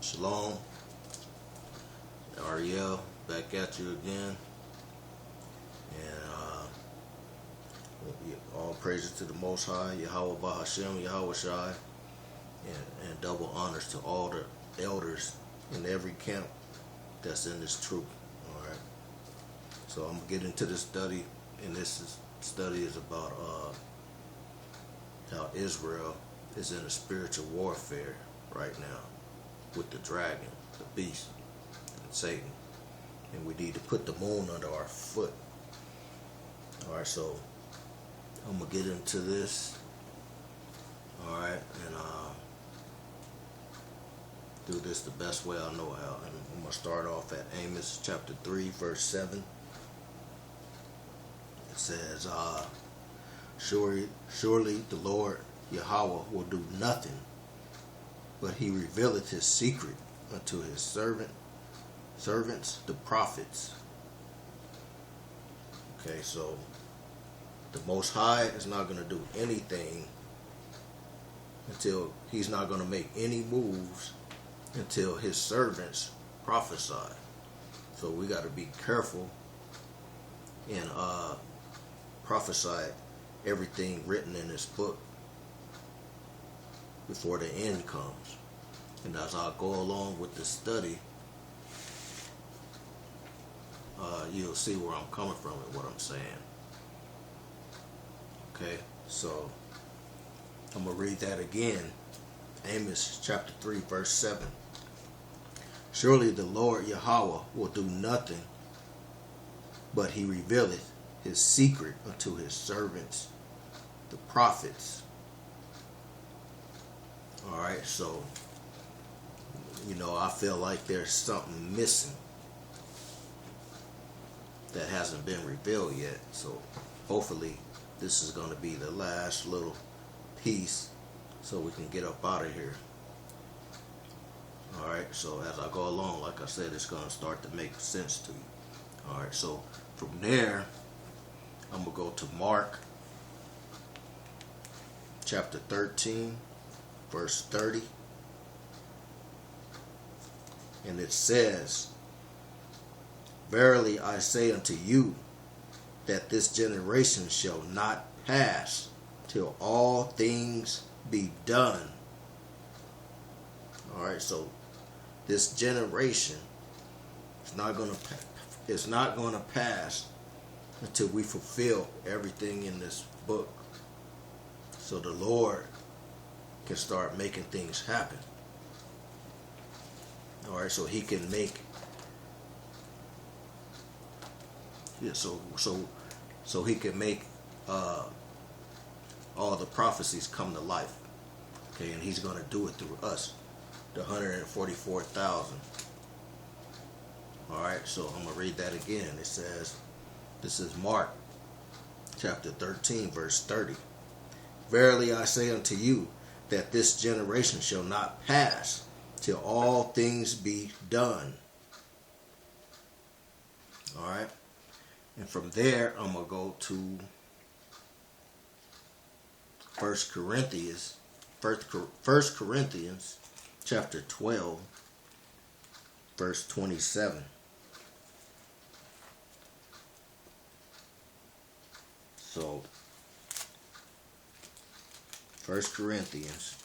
Shalom, Ariel, back at you again, and all praises to the Most High, Yahweh Bahashem, Yahweh Shai, and double honors to all the elders in every camp that's in this troop. All right, so I'm gonna get into this study, and study is about how Israel is in a spiritual warfare right now with the dragon, the beast, and Satan, and we need to put the moon under our foot. All right, so I'm gonna get into this. All right, and do this the best way I know how. And I'm gonna start off at Amos chapter 3, verse 7. It says, Surely the Lord Yahweh will do nothing, but he revealeth his secret unto his servants, the prophets. Okay, so the Most High is not going to do anything until he's not going to make any moves until his servants prophesy. So we got to be careful and prophesy everything written in this book before the end comes. And as I go along with the study, you'll see where I'm coming from and what I'm saying. Okay, so I'm going to read that again. Amos chapter 3, verse 7. Surely the Lord Yahweh will do nothing, but he revealeth his secret unto his servants, the prophets. Alright, so, I feel like there's something missing that hasn't been revealed yet. So, hopefully, this is going to be the last little piece so we can get up out of here. Alright, so as I go along, like I said, it's going to start to make sense to you. Alright, so from there, I'm going to go to Mark chapter 13, verse 30. And it says, Verily I say unto you, that this generation shall not pass till all things be done. Alright, so this generation is not going to pass until we fulfill everything in this book, so the Lord can start making things happen. Alright, so he can make so he can make all the prophecies come to life. Okay, and he's going to do it through us, the 144,000. Alright, so I'm going to read that again. It says, this is Mark chapter 13, verse 30. Verily I say unto you, that this generation shall not pass till all things be done. Alright, and from there I'm going to go to 1 Corinthians chapter 12, verse 27. So, 1 Corinthians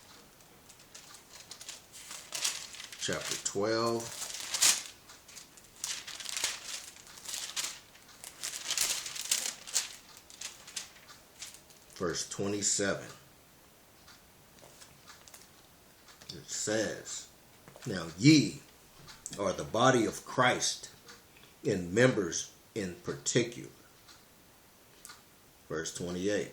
chapter 12, verse 27. It says, Now ye are the body of Christ, and members in particular. Verse 28.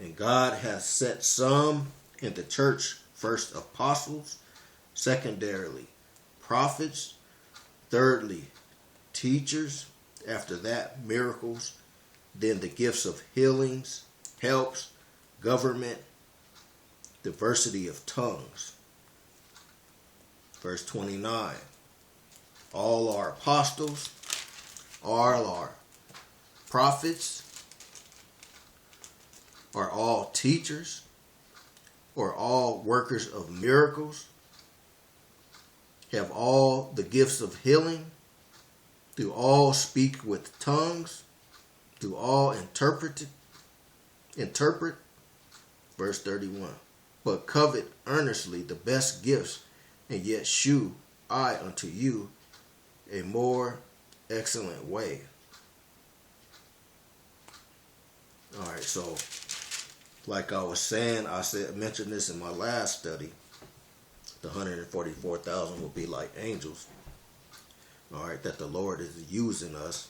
And God hath set some in the church, first apostles, secondarily prophets, thirdly teachers, after that miracles, then the gifts of healings, helps, government, diversity of tongues. Verse 29. All are apostles, all are prophets, are all teachers, or all workers of miracles, have all the gifts of healing, do all speak with tongues, do all interpret. Verse 31. But covet earnestly the best gifts, and yet shew I unto you a more excellent way. All right, so like I was saying, mentioned this in my last study. The 144,000 will be like angels. All right, that the Lord is using us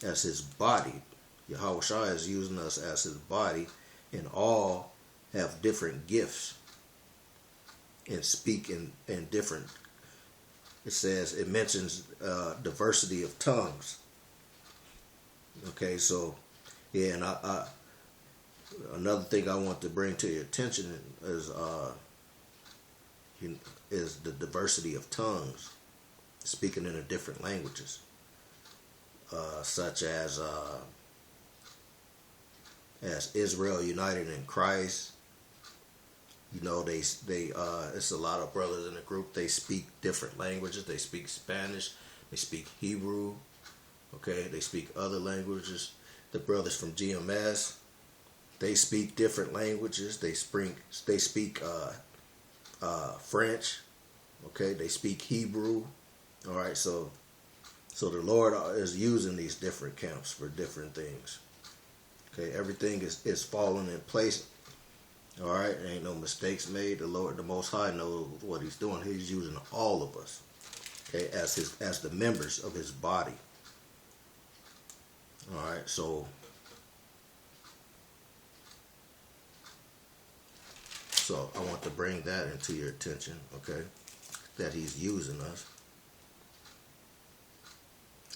as his body. Yahweh Shai is using us as his body, and all have different gifts and speak in different. It mentions diversity of tongues. Okay, so yeah, and I another thing I want to bring to your attention is the diversity of tongues, speaking in the different languages, such as Israel united in Christ. You know, it's a lot of brothers in the group. They speak different languages. They speak Spanish. They speak Hebrew. Okay, they speak other languages. The brothers from GMS, they speak different languages. They speak French. Okay, they speak Hebrew. All right, so the Lord is using these different camps for different things. Okay, everything is falling in place. All right, there ain't no mistakes made. The Lord, the Most High, knows what he's doing. He's using all of us, okay, as the members of his body. All right, so I want to bring that into your attention, okay, that he's using us.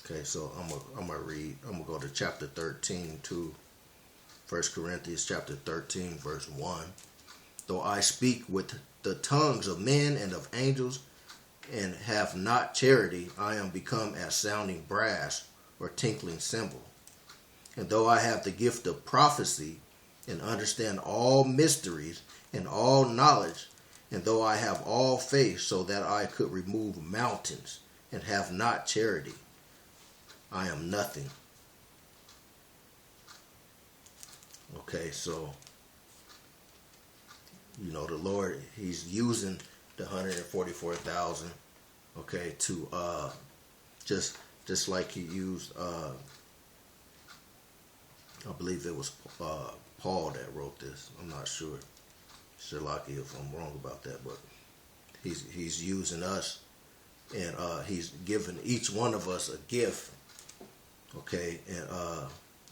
Okay, so I'm gonna go to chapter 13 to 1 Corinthians chapter 13, verse 1. Though I speak with the tongues of men and of angels, and have not charity, I am become as sounding brass or tinkling cymbal. And though I have the gift of prophecy, and understand all mysteries and all knowledge, and though I have all faith so that I could remove mountains, and have not charity, I am nothing. Okay, so, you know, the Lord, he's using the 144,000, okay, to just like he used, I believe it was Paul that wrote this. I'm not sure. Shalaki if I'm wrong about that, but he's using us, and he's given each one of us a gift, okay, and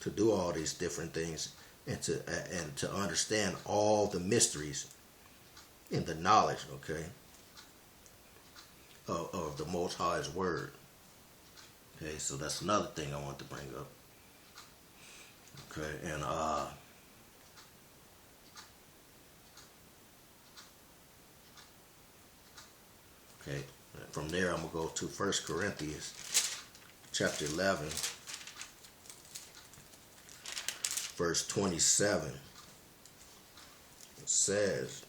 to do all these different things, and to understand all the mysteries and the knowledge, okay, of the Most High's word. Okay, so that's another thing I want to bring up. Okay, and okay, from there I'm gonna go to 1 Corinthians chapter 11, verse 27. It says,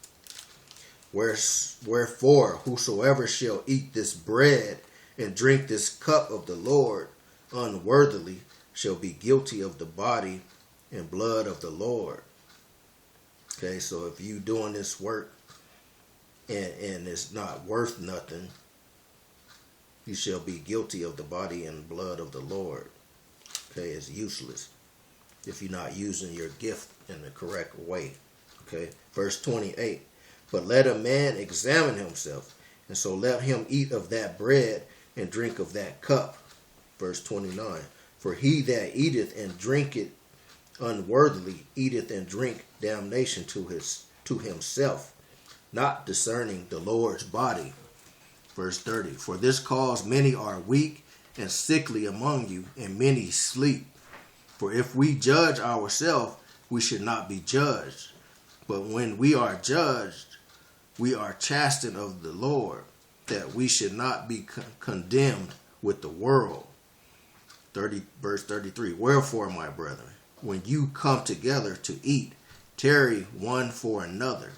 Wherefore whosoever shall eat this bread and drink this cup of the Lord unworthily shall be guilty of the body and blood of the Lord. Okay, so if you doing this work and it's not worth nothing, you shall be guilty of the body and blood of the Lord. Okay, it's useless if you're not using your gift in the correct way. Okay, verse 28. But let a man examine himself, and so let him eat of that bread and drink of that cup. Verse 29. For he that eateth and drinketh unworthily eateth and drink damnation to himself, not discerning the Lord's body. Verse 30. For this cause many are weak and sickly among you, and many sleep. For if we judge ourselves, we should not be judged. But when we are judged, we are chastened of the Lord, that we should not be condemned with the world. Verse 33. Wherefore, my brethren, when you come together to eat, tarry one for another.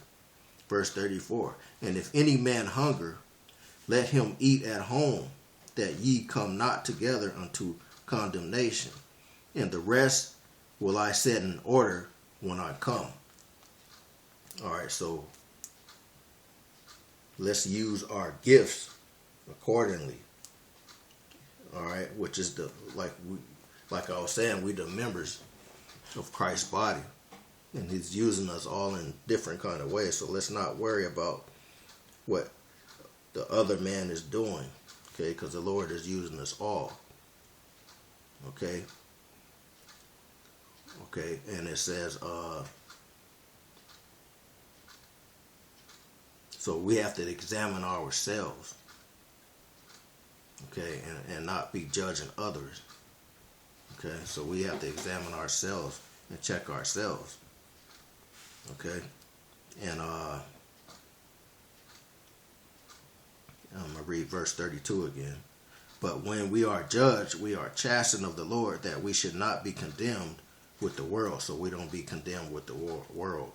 Verse 34. And if any man hunger, let him eat at home, that ye come not together unto condemnation. And the rest will I set in order when I come. All right, so let's use our gifts accordingly. All right, which is like I was saying, we the members of Christ's body, and he's using us all in different kind of ways. So let's not worry about what the other man is doing, okay? Because the Lord is using us all, okay? Okay, and it says, so we have to examine ourselves, okay, and not be judging others, okay? So we have to examine ourselves and check ourselves, okay? And I'm going to read verse 32 again. But when we are judged, we are chastened of the Lord, that we should not be condemned with the world. So we don't be condemned with the world.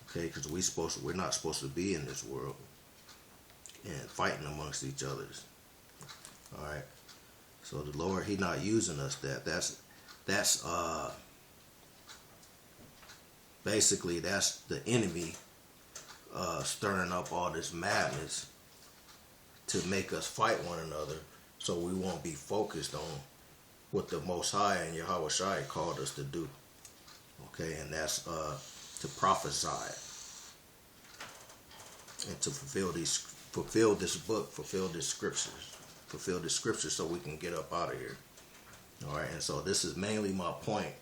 Okay, because we're not supposed to be in this world and fighting amongst each other. All right. So the Lord, He not using us that's basically that's the enemy stirring up all this madness to make us fight one another, so we won't be focused on what the Most High and Yahweh Shai called us to do. Okay, and that's to prophesy and to fulfill this book, fulfill this scriptures, so we can get up out of here. All right, and so this is mainly my point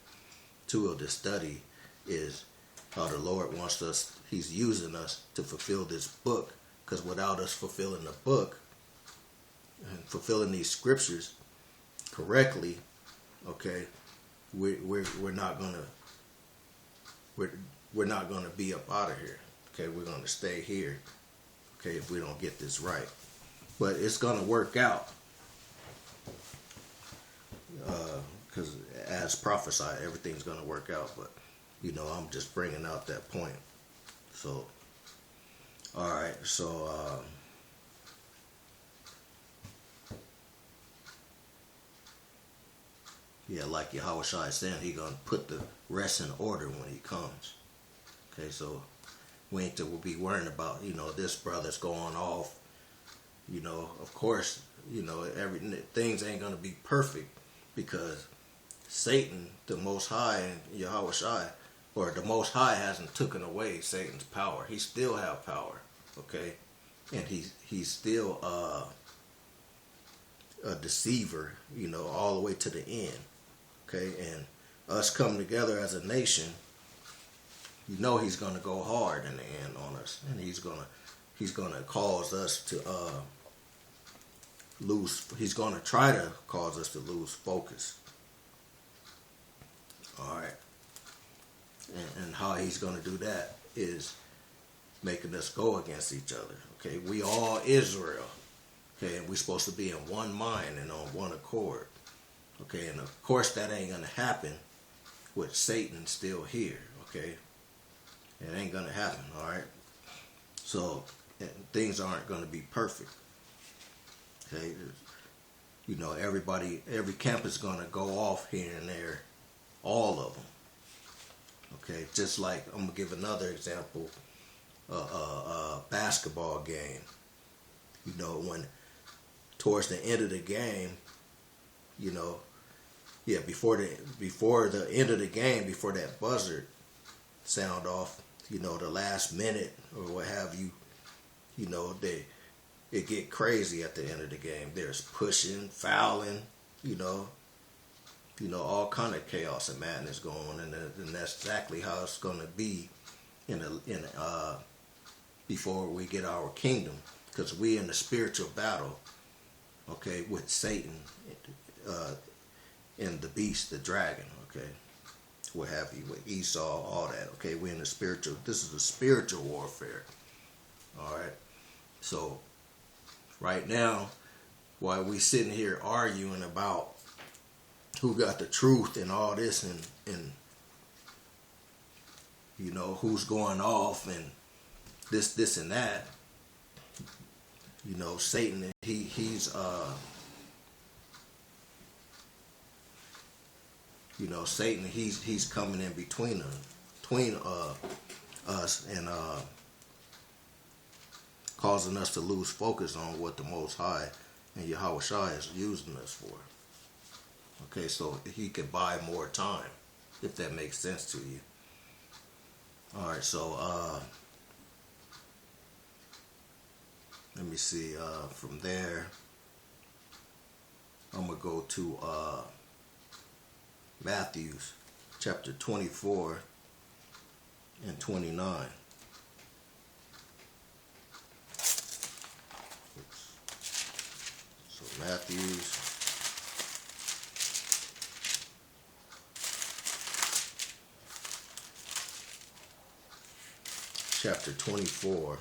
too of this study, is how the Lord wants us. He's using us to fulfill this book, because without us fulfilling the book and fulfilling these scriptures correctly, okay, we're not gonna be up out of here. Okay, we're gonna stay here. Okay, if we don't get this right, but it's gonna work out, because as prophesied, everything's gonna work out. But I'm just bringing out that point. So, all right, so yeah, like Yahweh Shai is saying, He's gonna put the rest in order when He comes. Okay, so we ain't to be worrying about this brother's going off. Of course, things ain't gonna be perfect, because Satan, the Most High, and Yahweh Shai, or the Most High hasn't taken away Satan's power. He still have power, okay, and he's still a deceiver, all the way to the end, okay. And us coming together as a nation, he's gonna go hard in the end on us, and he's gonna cause us to lose. He's gonna try to cause us to lose focus. All right. And how he's going to do that is making us go against each other. Okay, we all Israel. Okay, and we're supposed to be in one mind and on one accord. Okay, and of course that ain't going to happen with Satan still here. Okay, it ain't going to happen. All right, so things aren't going to be perfect. Okay, every camp is going to go off here and there, all of them. Okay, just like I'm gonna give another example, a basketball game. When towards the end of the game, before the end of the game, before that buzzer sound off, the last minute or what have you, it get crazy at the end of the game. There's pushing, fouling, all kind of chaos and madness going on, and that's exactly how it's going to be before we get our kingdom, because we in the spiritual battle, okay, with Satan and the beast, the dragon, okay, what have you, with Esau, all that, okay, we're in the spiritual. This is a spiritual warfare. All right, so right now, while we sitting here arguing about who got the truth and all this, and who's going off and this and that, Satan, he's Satan, he's coming in between us and causing us to lose focus on what the Most High and Yahweh Shai is using us for. Okay, so he could buy more time, if that makes sense to you. All right, so let me see. From there, I'm gonna go to Matthew chapter 24 and 29. So Matthew chapter 24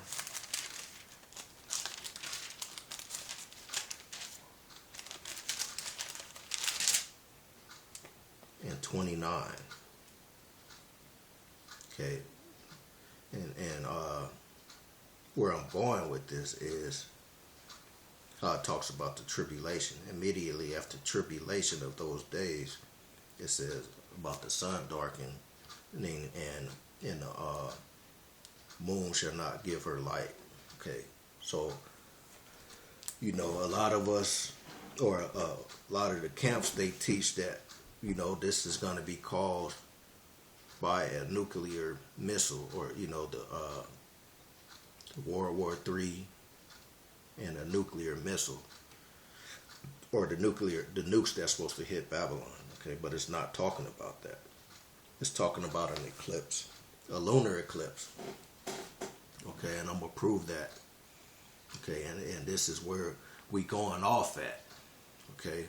and 29. Okay, and where I'm going with this is how it talks about the tribulation. Immediately after tribulation of those days, it says about the sun darkening and the moon shall not give her light. Okay, so a lot of us, or a lot of the camps, they teach that this is going to be caused by a nuclear missile, or the World War III and a nuclear missile, or the nukes that's supposed to hit Babylon. Okay, but it's not talking about that. It's talking about an eclipse, a lunar eclipse. Okay, and I'm gonna prove that. Okay, and this is where we going off at. Okay,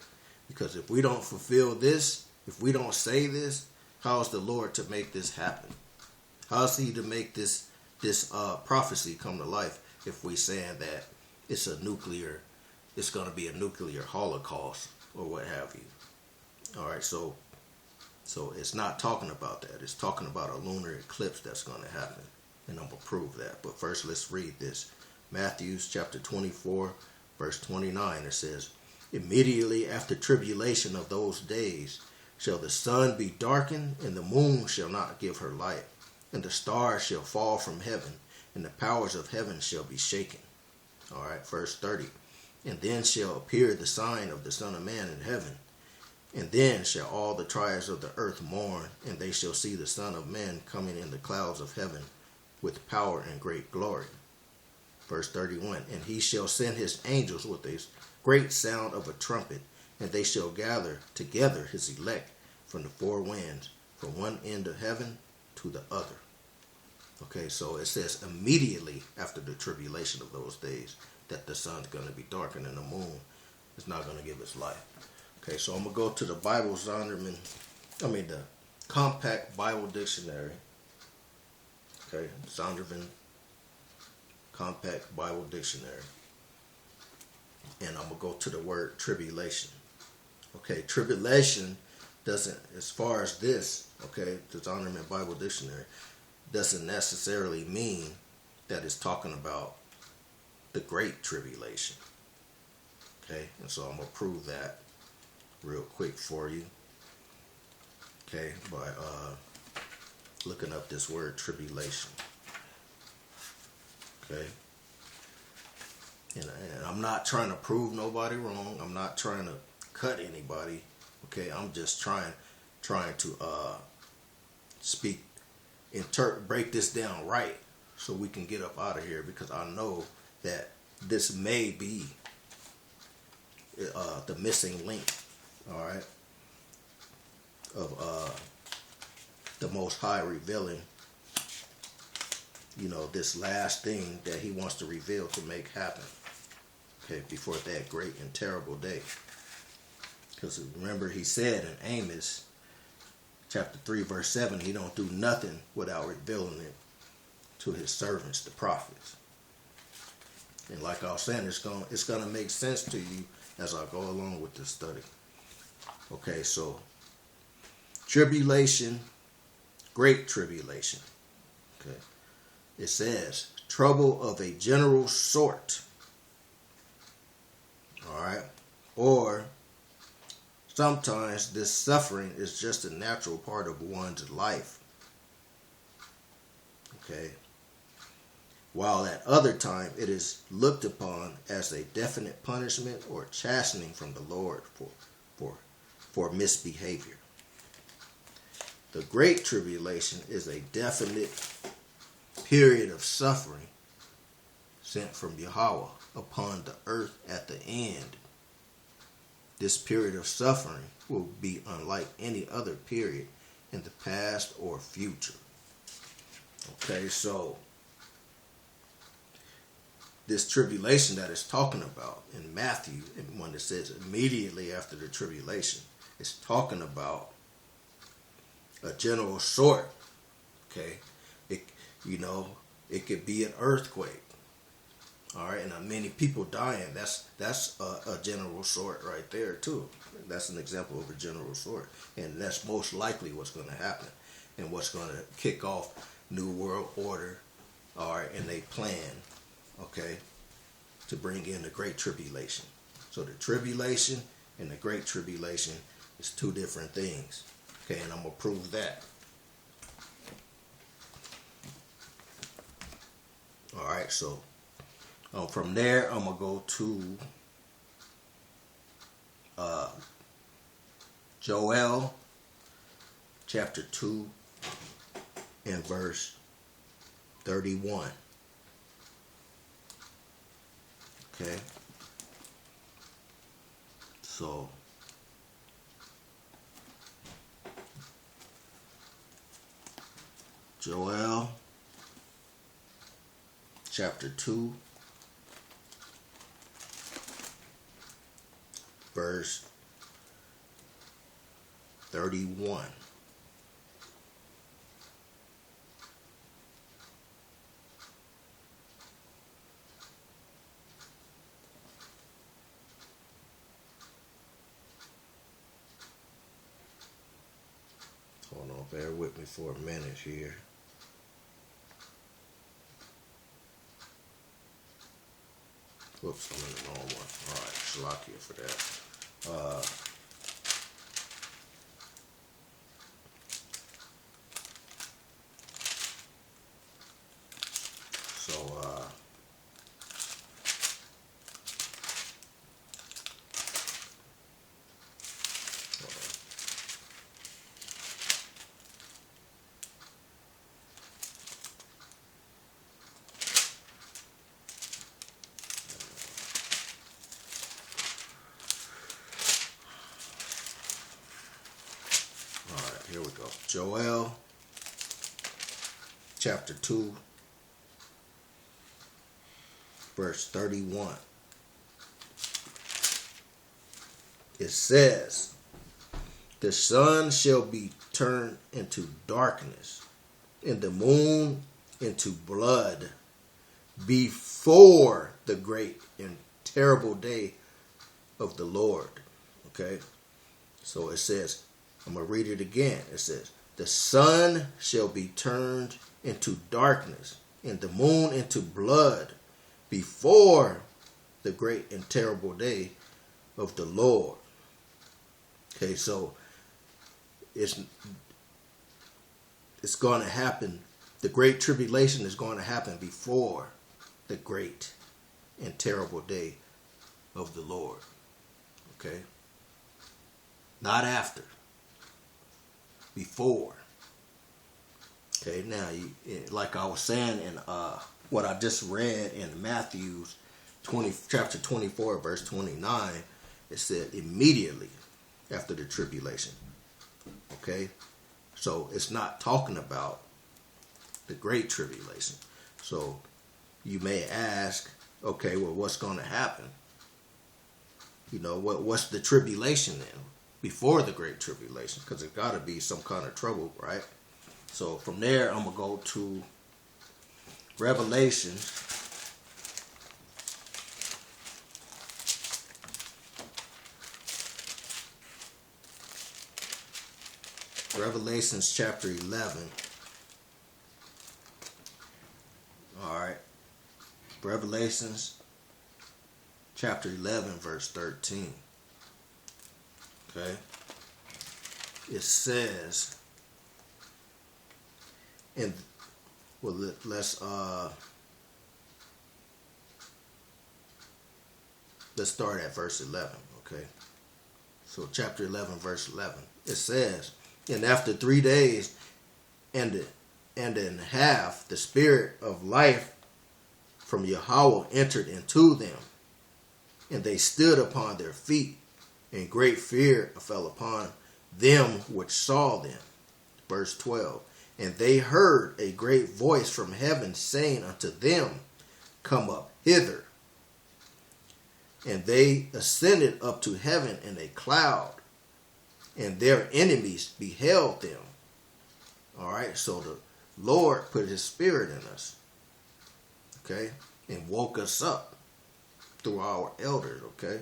because if we don't fulfill this, if we don't say this, how is the Lord to make this happen? How is He to make this prophecy come to life if we saying that it's going to be a nuclear holocaust or what have you? All right, so it's not talking about that. It's talking about a lunar eclipse that's going to happen, and I'm going to prove that. But first, let's read this. Matthew chapter 24, verse 29, it says, "Immediately after tribulation of those days shall the sun be darkened, and the moon shall not give her light, and the stars shall fall from heaven, and the powers of heaven shall be shaken." All right, verse 30. "And then shall appear the sign of the Son of Man in heaven. And then shall all the tribes of the earth mourn, and they shall see the Son of Man coming in the clouds of heaven with power and great glory." Verse 31. "And he shall send his angels with a great sound of a trumpet, and they shall gather together his elect from the four winds, from one end of heaven to the other." Okay, so it says immediately after the tribulation of those days that the sun's going to be darkened and the moon is not going to give its light. Okay, so I'm going to go to the the Compact Bible Dictionary. Okay, Zondervan Compact Bible Dictionary. And I'm going to go to the word tribulation. Okay, tribulation doesn't, as far as this, okay, the Zondervan Bible Dictionary, doesn't necessarily mean that it's talking about the Great Tribulation. Okay, and so I'm going to prove that real quick for you. Okay, by looking up this word tribulation. Okay, and I'm not trying to prove nobody wrong. I'm not trying to cut anybody. Okay, I'm just trying to break this down right so we can get up out of here, because I know that this may be the missing link, all right, of the Most High revealing, this last thing that He wants to reveal to make happen, okay, before that great and terrible day. Because remember, He said in Amos chapter 3, verse 7, He don't do nothing without revealing it to His servants, the prophets. And like I was saying, it's gonna make sense to you as I go along with this study. Okay, so tribulation, great tribulation. Okay, it says trouble of a general sort. All right. Or sometimes this suffering is just a natural part of one's life. Okay. While at other time it is looked upon as a definite punishment or chastening from the Lord for misbehavior. The Great Tribulation is a definite period of suffering sent from Yahweh upon the earth at the end. This period of suffering will be unlike any other period in the past or future. Okay, so this tribulation that it's talking about in Matthew, when it says immediately after the tribulation, it's talking about a general sort. Okay, it could be an earthquake. All right, and many people dying. That's a general sort right there too. That's an example of a general sort, and that's most likely what's going to happen, and what's going to kick off New World Order. All right, and they plan, okay, to bring in the Great Tribulation. So the tribulation and the Great Tribulation is two different things. Okay, and I'm gonna prove that. All right, so from there I'm gonna go to Joel chapter 2 and verse 31. Okay, so Joel chapter 2 verse 31. Hold on, bear with me for a minute here. Whoops, I'm in the wrong one. Alright, Shalakia for that. Here we go. Joel chapter 2 verse 31. It says, the sun shall be turned into darkness, and the moon into blood, before the great and terrible day of the Lord. Okay? So it says, I'm going to read it again. It says, the sun shall be turned into darkness, and the moon into blood, before the great and terrible day of the Lord. Okay, so it's going to happen. The great tribulation is going to happen before the great and terrible day of the Lord. Okay? Not after. Before. Okay, now, like I was saying in what I just read in Matthew's chapter 24, verse 29, it said immediately after the tribulation. Okay, so it's not talking about the Great Tribulation. So you may ask, okay, well, what's going to happen? What's the tribulation then? Before the Great Tribulation, because it got to be some kind of trouble, right? So from there, I'm going to go to Revelation. Revelations chapter 11. All right. Revelations chapter 11, verse 13. Okay? It says, and well, let's start at verse 11. Okay? So chapter 11, verse 11. It says, and after 3 days and a half, the spirit of life from Yahweh entered into them, and they stood upon their feet, and great fear fell upon them which saw them. Verse 12. And they heard a great voice from heaven saying unto them, come up hither. And they ascended up to heaven in a cloud, and their enemies beheld them. All right, so the Lord put his spirit in us, okay, and woke us up through our elders, okay,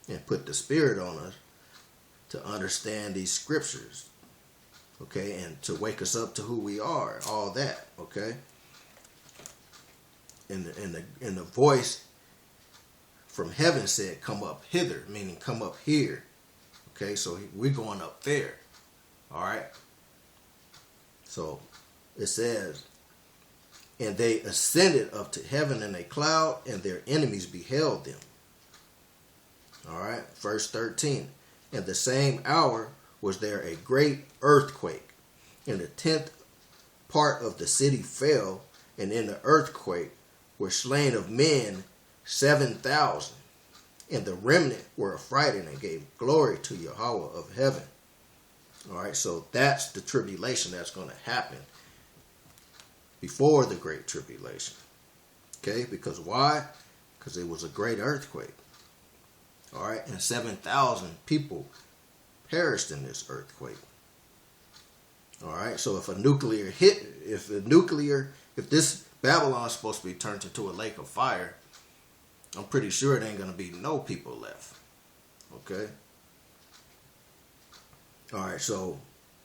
and put the spirit on us to understand these scriptures, okay, and to wake us up to who we are, all that, okay. And the voice from heaven said, come up hither, meaning come up here, okay, so we're going up there, all right. So it says, and they ascended up to heaven in a cloud, and their enemies beheld them. All right, verse 13. And the same hour was there a great earthquake, and the 10th part of the city fell, and in the earthquake were slain of men 7,000. And the remnant were affrighted and gave glory to Yahweh of heaven. All right, so that's the tribulation that's going to happen before the great tribulation. Okay, because why? Because it was a great earthquake. All right, and 7,000 people perished in this earthquake. All right, so if this Babylon is supposed to be turned into a lake of fire, I'm pretty sure it ain't going to be no people left. Okay. All right, so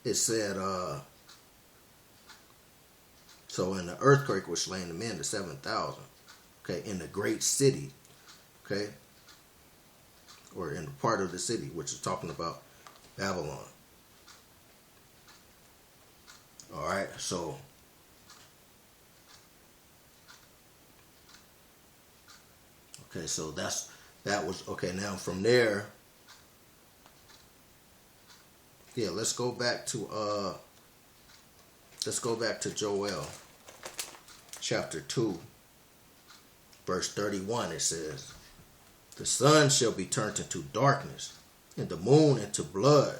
it said, so in the earthquake was slain the men, the 7,000, okay, in the great city, okay, or in the part of the city, which is talking about Babylon. All right, so okay, so that was okay. Now from there, yeah, let's go back to Joel chapter 2 verse 31. It says, the sun shall be turned into darkness, and the moon into blood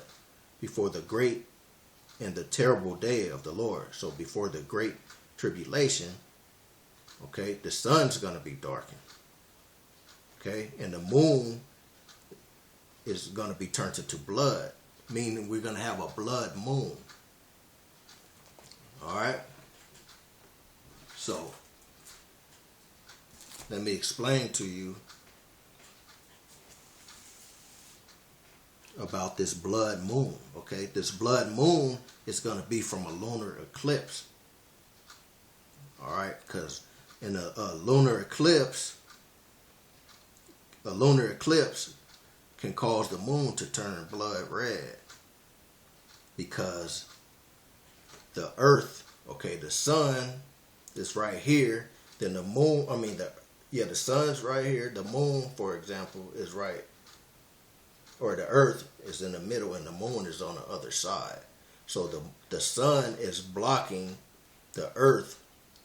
before the great and the terrible day of the Lord. So before the great tribulation, okay, the sun's going to be darkened, okay, and the moon is going to be turned into blood, meaning we're going to have a blood moon. All right, so let me explain to you about this blood moon. Okay, this blood moon is going to be from a lunar eclipse. All right, because in a lunar eclipse can cause the moon to turn blood red, because the earth, okay, the sun is right here, then the moon, the sun's right here, the moon, for example, is right, or the earth is in the middle and the moon is on the other side. So the sun is blocking the earth,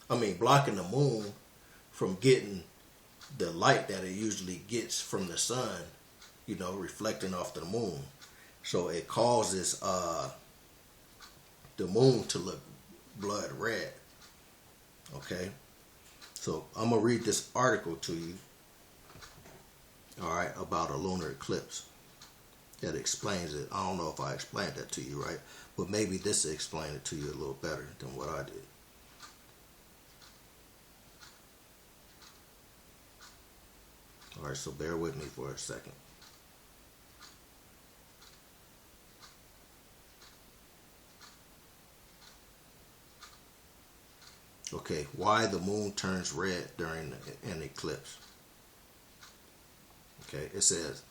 blocking the moon from getting the light that it usually gets from the sun, reflecting off the moon. So it causes the moon to look blood red. Okay, so I'm gonna read this article to you, all right, about a lunar eclipse that explains it. I don't know if I explained that to you right, but maybe this will explain it to you a little better than what I did. All right, so bear with me for a second. Okay, why the moon turns red during an eclipse. Okay, it says,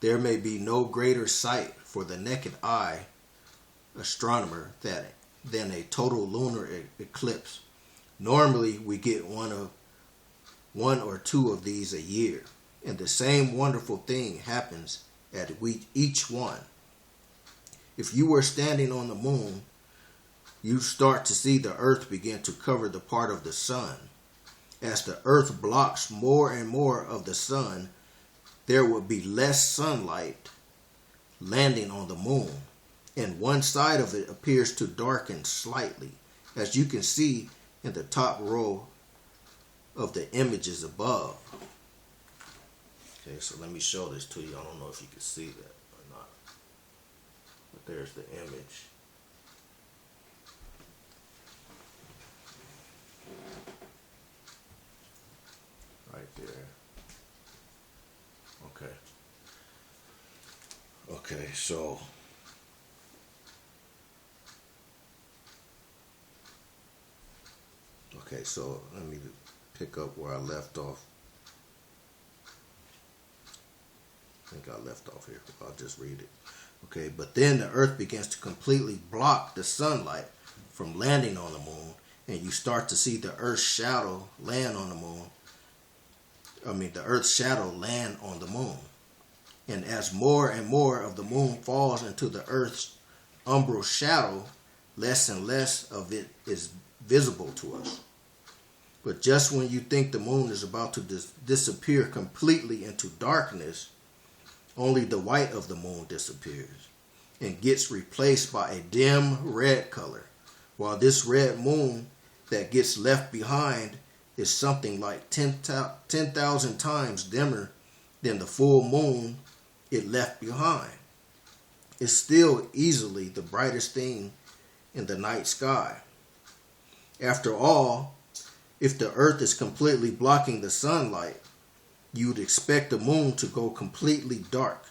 there may be no greater sight for the naked eye astronomer than a total lunar eclipse. Normally, we get one or two of these a year, and the same wonderful thing happens at each one. If you were standing on the moon, you start to see the earth begin to cover the part of the sun. As the earth blocks more and more of the sun, there will be less sunlight landing on the moon, and one side of it appears to darken slightly, as you can see in the top row of the images above. Okay, so let me show this to you. I don't know if you can see that or not, but there's the image. Right there. Okay, so let me pick up where I left off. I think I left off here. I'll just read it. Okay, but then the earth begins to completely block the sunlight from landing on the moon, and you start to see the earth's shadow land on the moon. The earth's shadow land on the moon. And as more and more of the moon falls into the earth's umbral shadow, less and less of it is visible to us. But just when you think the moon is about to disappear completely into darkness, only the white of the moon disappears and gets replaced by a dim red color, while this red moon that gets left behind is something like 10,000 times dimmer than the full moon it left behind. It's still easily the brightest thing in the night sky. After all, if the earth is completely blocking the sunlight, you'd expect the moon to go completely dark.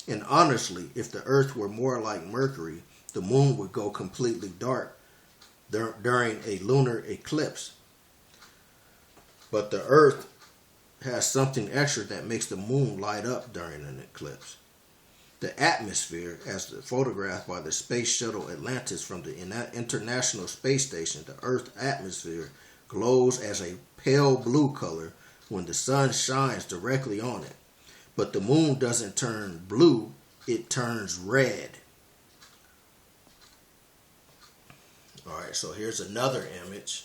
And honestly, if the earth were more like Mercury, the moon would go completely dark during a lunar eclipse. But the earth has something extra that makes the moon light up during an eclipse. The atmosphere, as photographed by the space shuttle Atlantis from the International Space Station, the Earth's atmosphere glows as a pale blue color when the sun shines directly on it. But the moon doesn't turn blue, it turns red. Alright, so here's another image.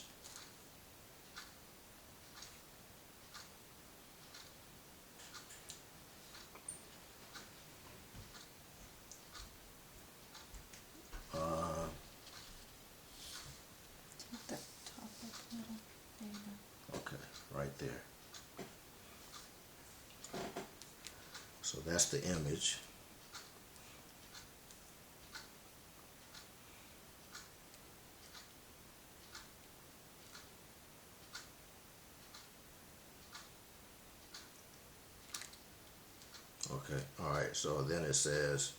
Right there. So that's the image. Okay, all right, so then it says,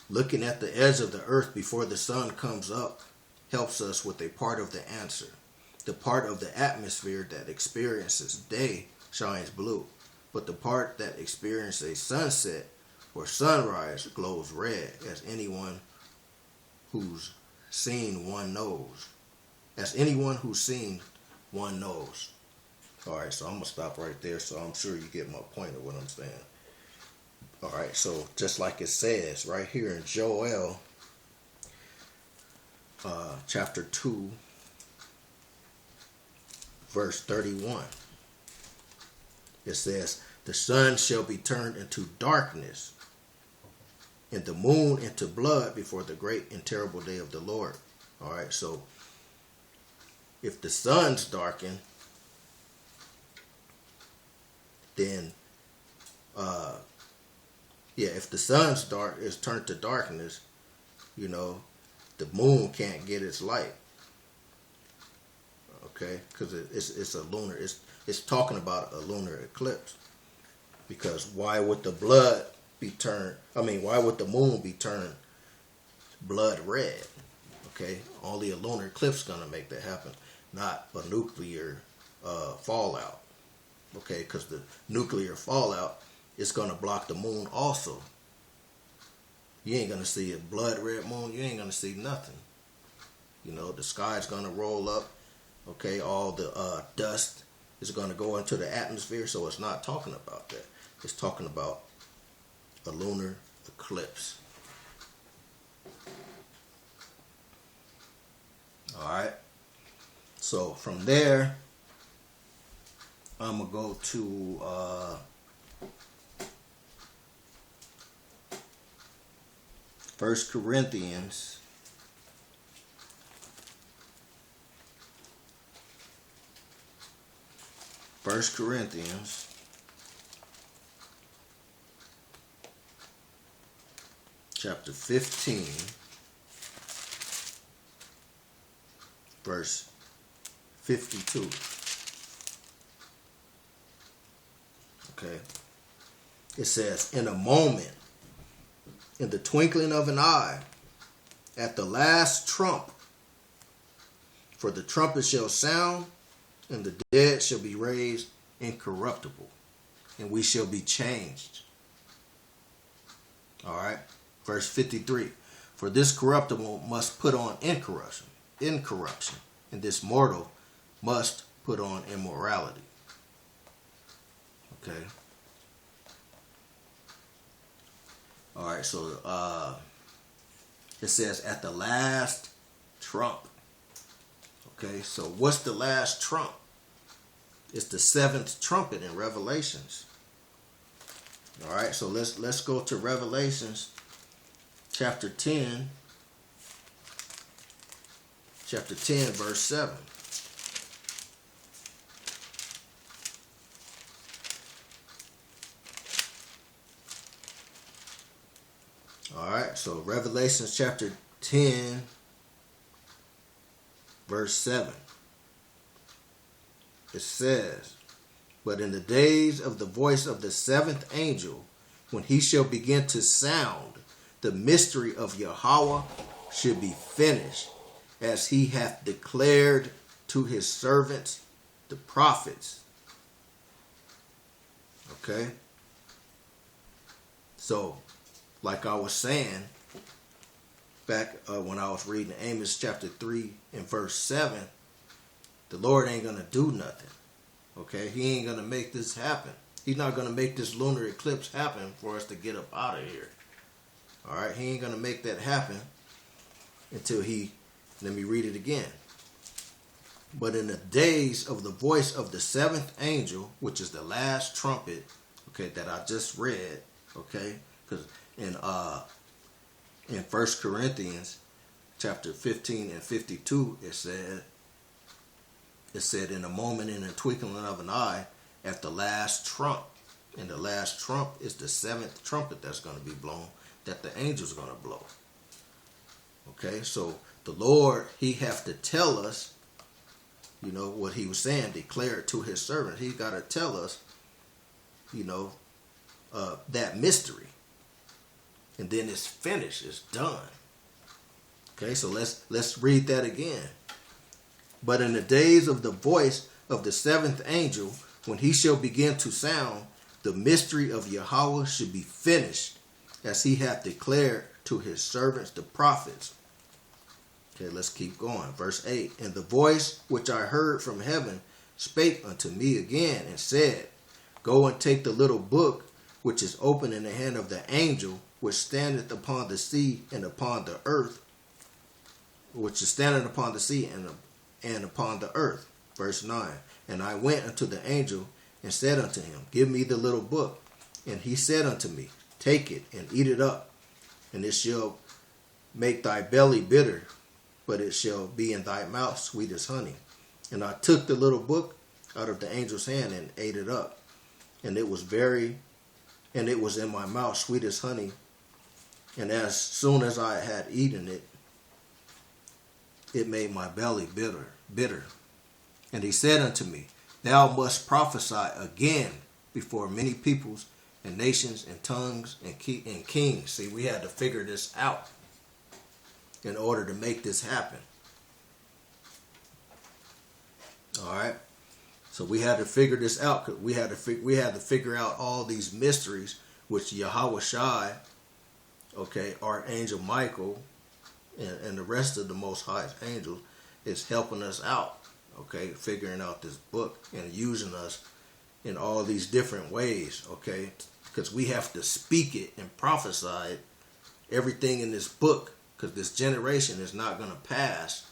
looking at the edge of the earth before the sun comes up helps us with a part of the answer. The part of the atmosphere that experiences day shines blue, but the part that experiences a sunset or sunrise glows red, as anyone who's seen one knows. All right, so I'm going to stop right there, so I'm sure you get my point of what I'm saying. All right, so just like it says right here in Joel, chapter 2, verse 31. It says, the sun shall be turned into darkness, and the moon into blood before the great and terrible day of the Lord. All right, so if the sun's darkened, then if the sun's is turned to darkness, the moon can't get its light. Okay, because it's a lunar. It's talking about a lunar eclipse. Because why would the moon be turned blood red? Okay, only a lunar eclipse is gonna make that happen, not a nuclear fallout. Okay, because the nuclear fallout is going to block the moon also. You ain't going to see a blood red moon. You ain't going to see nothing. You know, the sky's going to roll up. Okay, all the dust is going to go into the atmosphere. So it's not talking about that. It's talking about a lunar eclipse. All right. So from there, I'm going to go to 1 Corinthians 1 Corinthians chapter 15, verse 52. Okay. It says, in a moment, in the twinkling of an eye, at the last trump, for the trumpet shall sound, and the dead shall be raised incorruptible, and we shall be changed. All right. Verse 53. For this corruptible must put on incorruption, and this mortal must put on immorality. Okay. All right. So it says at the last trump. Okay. So what's the last trump? It's the seventh trumpet in Revelations. All right. So let's go to Revelations chapter 10. Chapter 10, verse 7. All right, so Revelation chapter 10, verse 7. It says, but in the days of the voice of the seventh angel, when he shall begin to sound, the mystery of Yahweh should be finished, as he hath declared to his servants, the prophets. Okay? So, like I was saying, back when I was reading Amos chapter 3 and verse 7, the Lord ain't going to do nothing. Okay? He ain't going to make this happen. He's not going to make this lunar eclipse happen for us to get up out of here. All right? He ain't going to make that happen until he, let me read it again. But in the days of the voice of the seventh angel, which is the last trumpet, okay, that I just read, okay, because in 1 Corinthians chapter 15 and 52, it said in a moment, in a twinkling of an eye, at the last trump. And the last trump is the seventh trumpet that's going to be blown, that the angel's going to blow. Okay, so the Lord, he have to tell us, you know, what he was saying, declare it to his servant. He got to tell us, you know, that mystery. And then it's finished. It's done. Okay, so let's read that again. But in the days of the voice of the seventh angel, when he shall begin to sound, the mystery of Yahweh should be finished, as he hath declared to his servants, the prophets. Okay, let's keep going. Verse 8. And the voice which I heard from heaven spake unto me again, and said, go and take the little book which is open in the hand of the angel which standeth upon the sea and upon the earth, which is standing upon the sea and upon the earth. Verse 9. And I went unto the angel and said unto him, give me the little book. And he said unto me, take it and eat it up, and it shall make thy belly bitter, but it shall be in thy mouth sweet as honey. And I took the little book out of the angel's hand and ate it up, and it was in my mouth sweet as honey. And as soon as I had eaten it, it made my belly bitter. And he said unto me, thou must prophesy again before many peoples and nations and tongues and kings. See, we had to figure this out in order to make this happen. All right. So we had to figure this out. We had to figure out all these mysteries, which Yahweh Shai, okay, Archangel Michael, and the rest of the Most High's angels is helping us out, okay, figuring out this book and using us in all these different ways, okay, because we have to speak it and prophesy everything in this book, because this generation is not going to pass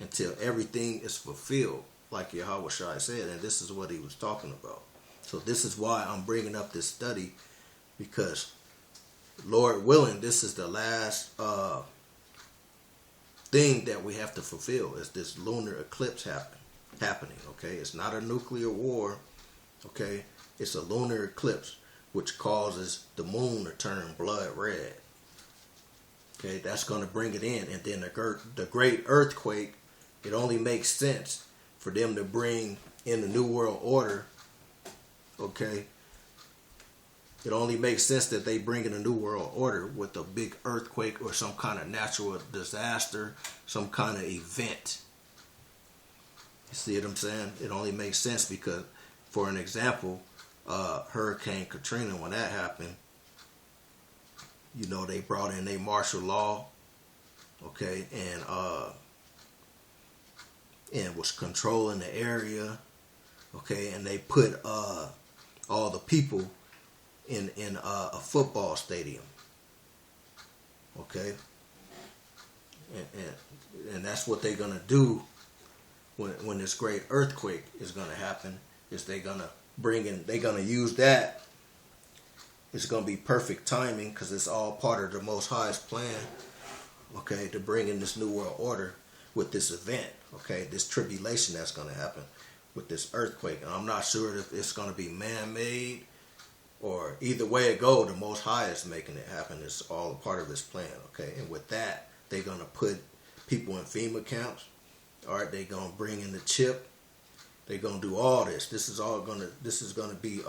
until everything is fulfilled, like Yahweh Shai said, and this is what he was talking about. So this is why I'm bringing up this study, because Lord willing, this is the last thing that we have to fulfill, is this lunar eclipse happening, okay? It's not a nuclear war, okay? It's a lunar eclipse, which causes the moon to turn blood red. Okay, that's going to bring it in. And then the great earthquake, it only makes sense for them to bring in the New World Order, okay? It only makes sense that they bring in a New World Order with a big earthquake or some kind of natural disaster, some kind of event. You see what I'm saying? It only makes sense because, for an example, Hurricane Katrina, when that happened, you know, they brought in a martial law, okay, and was controlling the area, okay, and they put all the people in a football stadium, okay, and that's what they're gonna do when this great earthquake is gonna happen. Is they're gonna use that. It's going to be perfect timing, because it's all part of the Most High's plan, okay, to bring in this New World Order with this event, okay, this tribulation that's going to happen with this earthquake. And I'm not sure if it's going to be man-made, or either way it goes, the Most High is making it happen. It's all a part of his plan, okay. And with that, they're going to put people in FEMA camps. All right, they're going to bring in the chip. They're going to do all this. This is going to be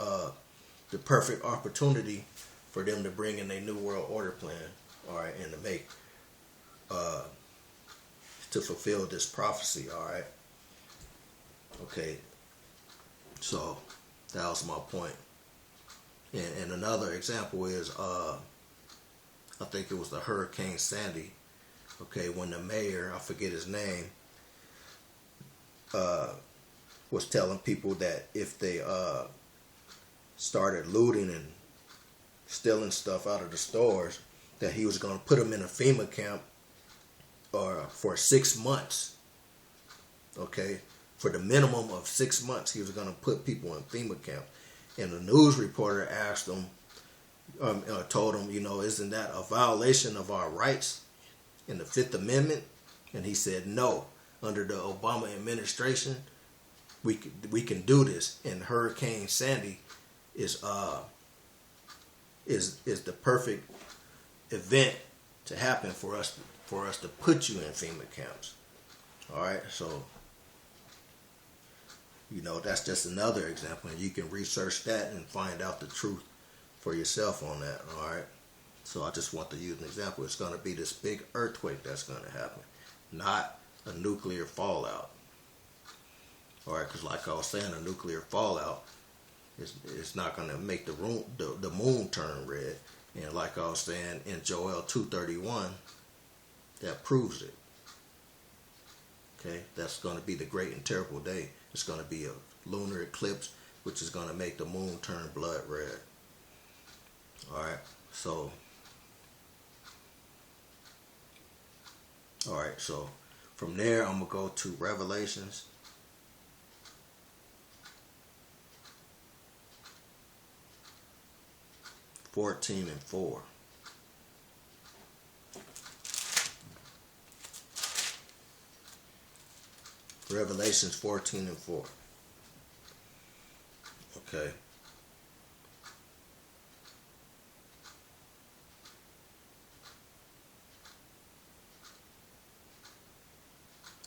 the perfect opportunity for them to bring in a New World Order plan, all right, and to make, to fulfill this prophecy, all right. Okay, so that was my point. And another example is, I think it was the Hurricane Sandy, okay, when the mayor, I forget his name, was telling people that if they started looting and stealing stuff out of the stores, that he was going to put them in a FEMA camp for 6 months. Okay, for the minimum of 6 months, he was going to put people in FEMA camp. And the news reporter asked him, told him, you know, isn't that a violation of our rights in the Fifth Amendment? And he said, no. Under the Obama administration, we can do this. And Hurricane Sandy is the perfect event to happen for us to put you in FEMA camps. All right, so you know, that's just another example, and you can research that and find out the truth for yourself on that. All right, so I just want to use an example. It's going to be this big earthquake that's going to happen, not a nuclear fallout. All right, because like I was saying, a nuclear fallout it's not going to make the moon turn red. And like I was saying in Joel 2:31, that proves it. Okay, that's going to be the great and terrible day. It's going to be a lunar eclipse, which is going to make the moon turn blood red. All right, so from there I'm going to go to Revelations. (14 and 4). Revelations 14 and 4. Okay.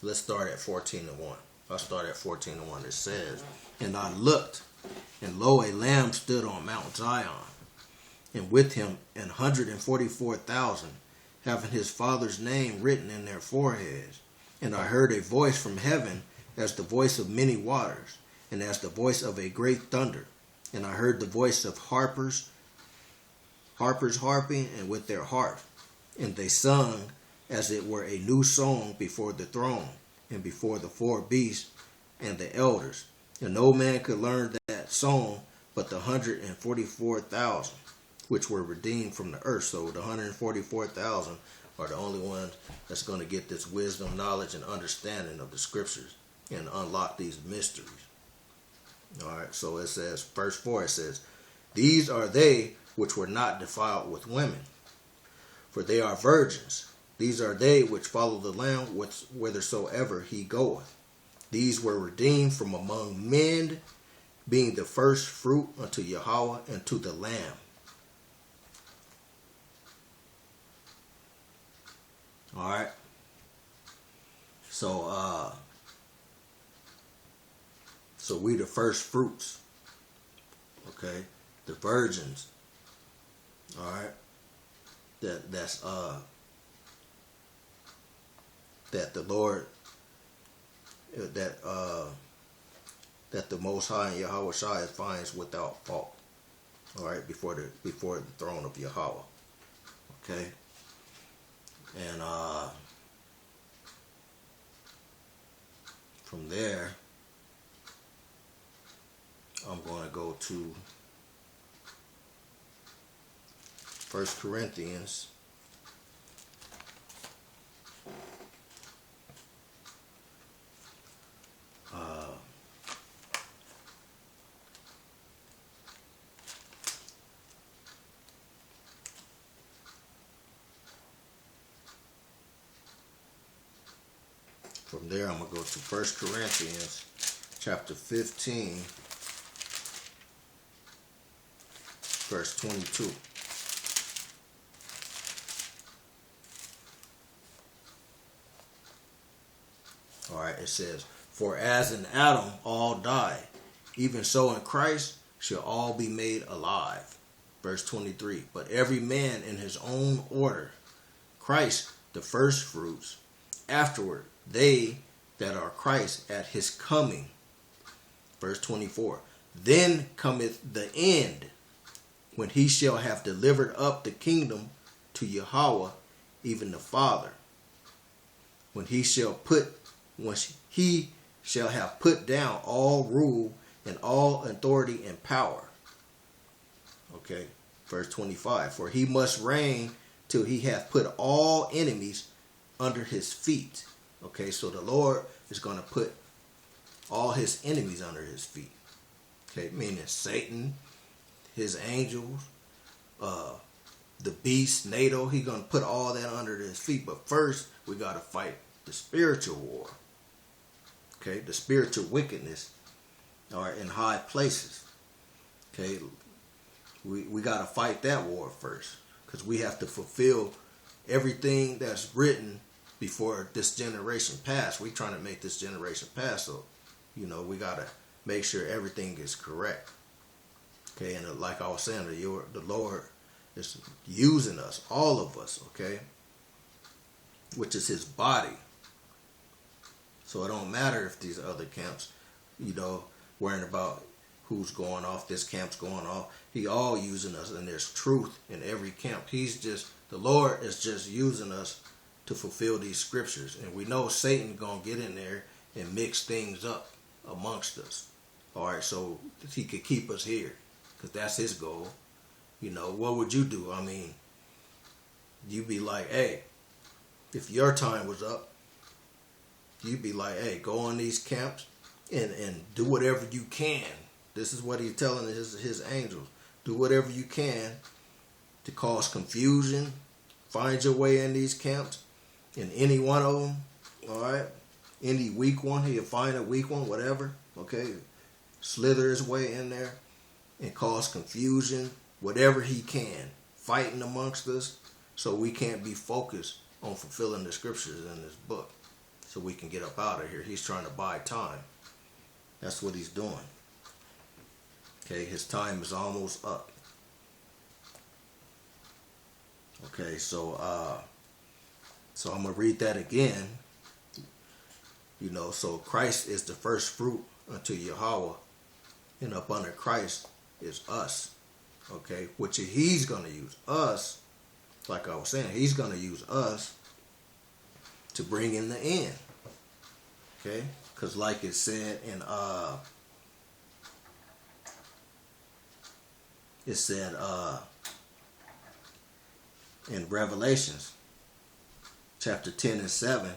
Let's start at 14 and 1. I'll start at 14 and 1. It says, "And I looked, and lo, a lamb stood on Mount Zion, and with him 144,000, having his father's name written in their foreheads. And I heard a voice from heaven as the voice of many waters, and as the voice of a great thunder. And I heard the voice of harpers harping, and with their harp. And they sung as it were a new song before the throne, and before the four beasts and the elders. And no man could learn that song but the 144,000, which were redeemed from the earth. So the 144,000 are the only ones that's going to get this wisdom, knowledge, and understanding of the scriptures and unlock these mysteries. All right, so it says, verse 4, it says, these are they which were not defiled with women, for they are virgins. These are they which follow the Lamb whithersoever he goeth. These were redeemed from among men, being the first fruit unto Yahweh and to the Lamb. All right. So we the first fruits. Okay, the virgins. All right. That's that the Lord that the Most High and Yahweh Shai finds without fault. All right, before the throne of Yahweh. Okay, and from there, I'm going to go to 1 Corinthians. From there, I'm going to go to 1 Corinthians chapter 15, verse 22. All right, it says, for as in Adam all die, even so in Christ shall all be made alive. Verse 23, but every man in his own order, Christ the first fruits, afterward they that are Christ at his coming. Verse 24, then cometh the end, when he shall have delivered up the kingdom to Yahweh, even the Father, when he shall have put down all rule and all authority and power. Okay, verse 25, for he must reign till he hath put all enemies under his feet. Okay, so the Lord is going to put all his enemies under his feet. Okay, meaning Satan, his angels, the beast, NATO, he's going to put all that under his feet. But first, we got to fight the spiritual war. Okay, the spiritual wickedness are in high places. Okay, we got to fight that war first, because we have to fulfill everything that's written before this generation pass. We trying to make this generation pass, so we got to make sure everything is correct. Okay, and like I was saying, the Lord is using us, all of us, okay, which is his body. So it don't matter if these other camps, worrying about who's going off, this camp's going off. He all using us, and there's truth in every camp. The Lord is just using us to fulfill these scriptures. And we know Satan going to get in there and mix things up amongst us. All right, so he could keep us here, because that's his goal. What would you do? I mean, you'd be like, hey, if your time was up, you'd be like, hey, go on these camps and do whatever you can. This is what he's telling his angels. Do whatever you can to cause confusion. Find your way in these camps, in any one of them. All right? Any weak one, he'll find a weak one, whatever. Okay? Slither his way in there and cause confusion, whatever he can. Fighting amongst us, so we can't be focused on fulfilling the scriptures in this book, so we can get up out of here. He's trying to buy time. That's what he's doing. Okay, his time is almost up. Okay, so I'm gonna read that again. So Christ is the first fruit unto Yahweh and up under Christ is us. Okay, which he's going to use us, like I was saying, he's going to use us to bring in the end. Okay, because like it said in in Revelations chapter 10 and 7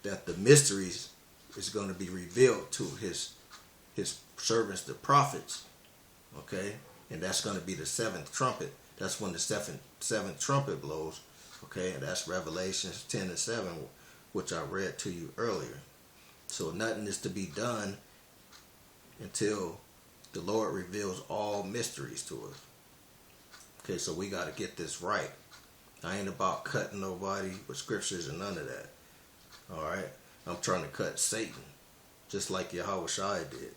that the mysteries is going to be revealed to his servants, the prophets. Okay, and that's going to be the seventh trumpet. That's when the seventh trumpet blows. Okay, and that's Revelations 10 and 7, which I read to you earlier. So nothing is to be done until the Lord reveals all mysteries to us. Okay, so we got to get this right. I ain't about cutting nobody with scriptures and none of that. All right, I'm trying to cut Satan, just like Yahushua did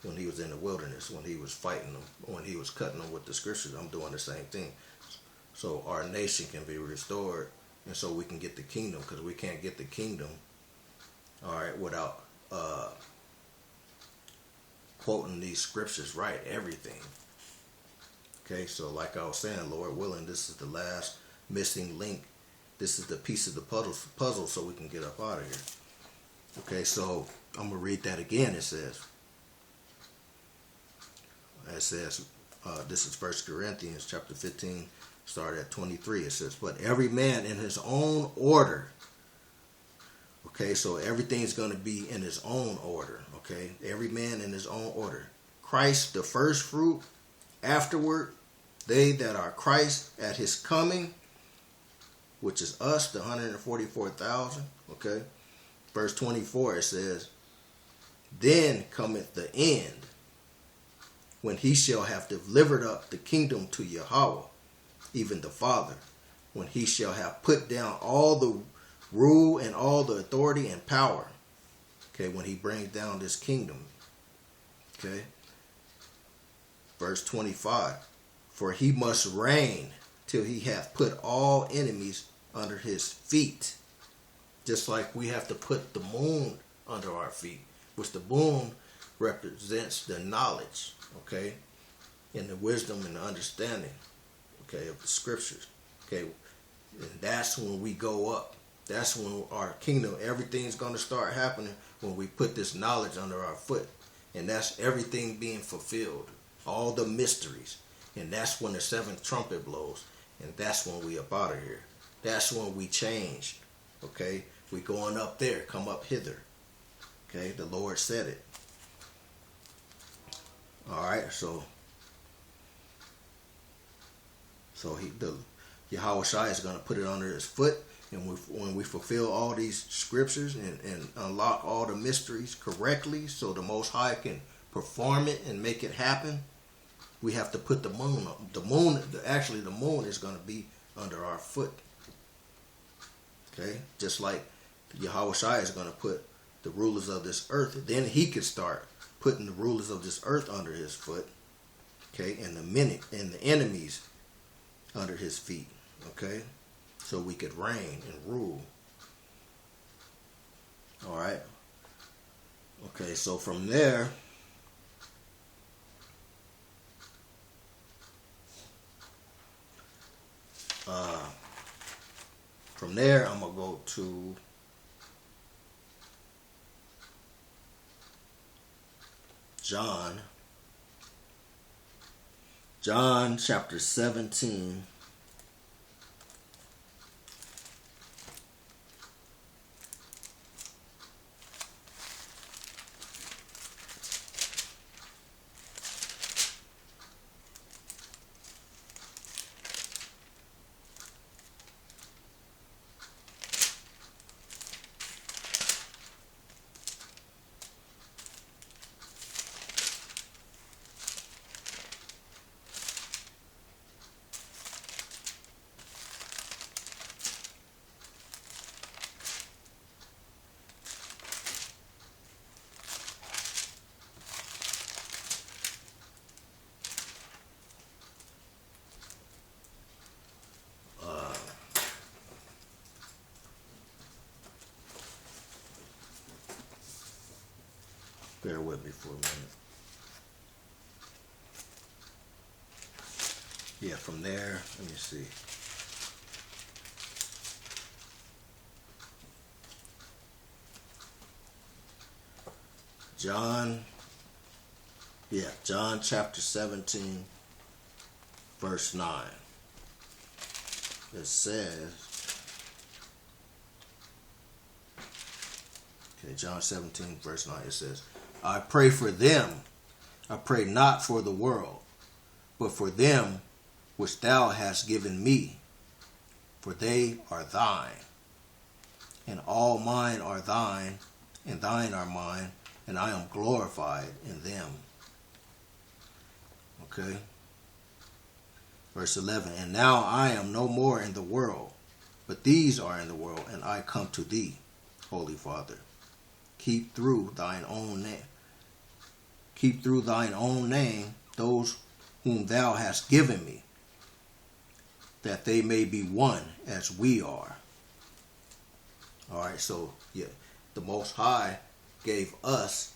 when he was in the wilderness, when he was fighting them, when he was cutting them with the scriptures. I'm doing the same thing, so our nation can be restored, and so we can get the kingdom, because we can't get the kingdom, all right, without quoting these scriptures right, everything. Okay, so like I was saying, Lord willing, this is the last missing link. This is the piece of the puzzle so we can get up out of here. Okay, so I'm going to read that again. It says, this is 1 Corinthians chapter 15, start at 23. It says, but every man in his own order. Okay, so everything's going to be in his own order. Okay, every man in his own order. Christ the first fruit, afterward they that are Christ at his coming, which is us, the 144,000. Okay, verse 24, it says, then cometh the end, when he shall have delivered up the kingdom to Yahweh, even the Father, when he shall have put down all the rule and all the authority and power. Okay, when he brings down this kingdom. Okay, verse 25, for he must reign till he hath put all enemies under his feet. Just like we have to put the moon under our feet, which the moon represents the knowledge, okay, and the wisdom and the understanding, okay, of the scriptures. Okay, and that's when we go up. That's when our kingdom, everything's going to start happening when we put this knowledge under our foot. And that's everything being fulfilled. All the mysteries. And that's when the seventh trumpet blows. And that's when we up out of here. That's when we change. Okay? We going up there. Come up hither. Okay? The Lord said it. Alright, so Yahushua is going to put it under his foot. And when we fulfill all these scriptures and unlock all the mysteries correctly so the Most High can perform it and make it happen, we have to put the moon up. The moon is going to be under our foot. Okay? Just like Yahushua is going to put the rulers of this earth, then he could start putting the rulers of this earth under his foot. Okay? And the enemies under his feet. Okay? So we could reign and rule. All right. Okay, so from there, I'm gonna go to John chapter 17. bear with me for a minute. Yeah, from there, let me see. John chapter 17, verse 9. It says, okay, John 17, verse 9, it says, I pray for them. I pray not for the world, but for them which thou hast given me, for they are thine. And all mine are thine, and thine are mine, and I am glorified in them. Okay. Verse 11, and now I am no more in the world, but these are in the world, and I come to thee, Holy Father. Keep through thine own name those whom thou hast given me, that they may be one as we are. All right, so yeah, the Most High gave us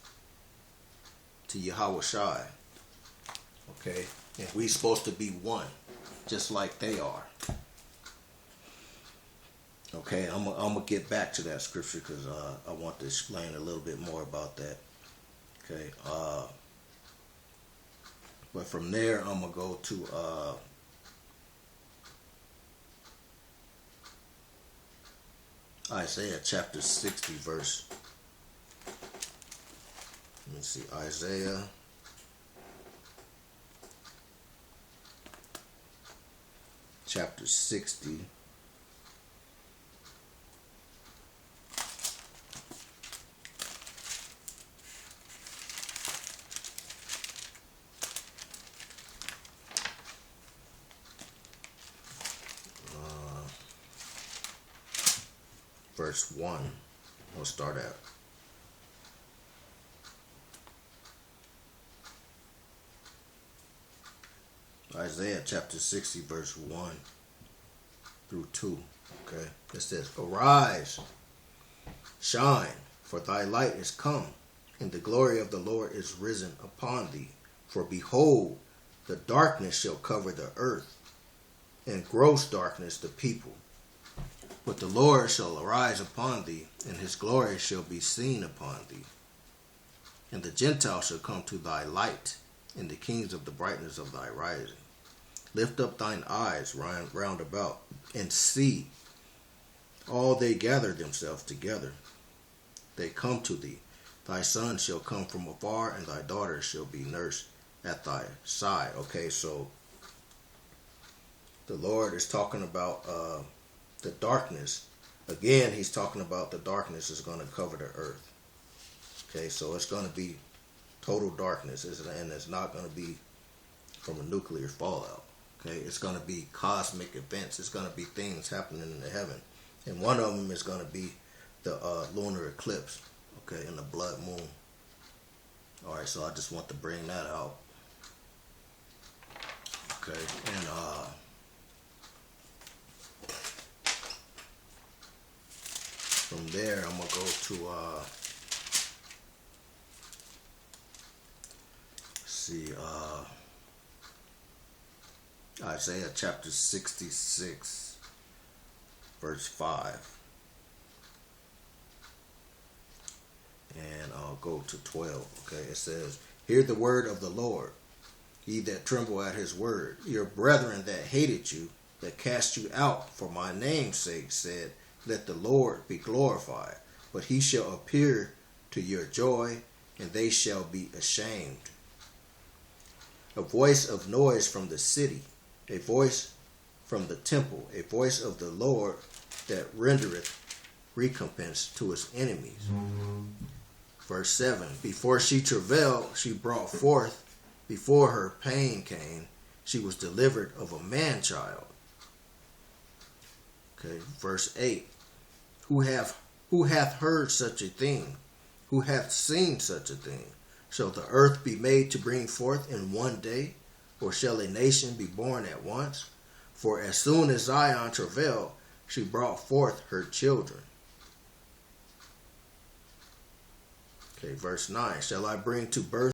to Yahweh Shai. Okay, and we supposed to be one, just like they are. Okay, I'm gonna get back to that scripture because I want to explain a little bit more about that. Okay, but from there I'm gonna go to Isaiah chapter 60 verse. Let me see, Isaiah chapter 60. Verse 1, we'll start at. Isaiah chapter 60, verse 1 through 2. Okay, it says, arise, shine, for thy light is come, and the glory of the Lord is risen upon thee. For behold, the darkness shall cover the earth, and gross darkness the people. But the Lord shall arise upon thee, and his glory shall be seen upon thee. And the Gentiles shall come to thy light, and the kings of the brightness of thy rising. Lift up thine eyes round about, and see. All they gather themselves together. They come to thee. Thy son shall come from afar, and thy daughter shall be nursed at thy side. Okay, so the Lord is talking about the darkness. Again, he's talking about the darkness is going to cover the earth. Okay, so it's going to be total darkness, and it's not going to be from a nuclear fallout. Okay, it's going to be cosmic events. It's going to be things happening in the heaven, and one of them is going to be the lunar eclipse. Okay, and the blood moon. All right, so I just want to bring that out. Okay, and from there, I'm going to go to, Isaiah chapter 66, verse 5. And I'll go to 12. Okay, it says, hear the word of the Lord, ye that tremble at his word. Your brethren that hated you, that cast you out for my name's sake, said, let the Lord be glorified. But he shall appear to your joy, and they shall be ashamed. A voice of noise from the city, a voice from the temple, a voice of the Lord that rendereth recompense to his enemies. Verse 7, before she travailed, she brought forth. Before her pain came, she was delivered of a man-child. Okay, verse 8, who hath heard such a thing? Who hath seen such a thing? Shall the earth be made to bring forth in one day? Or shall a nation be born at once? For as soon as Zion travailed, she brought forth her children. Okay, verse 9. Shall I bring to birth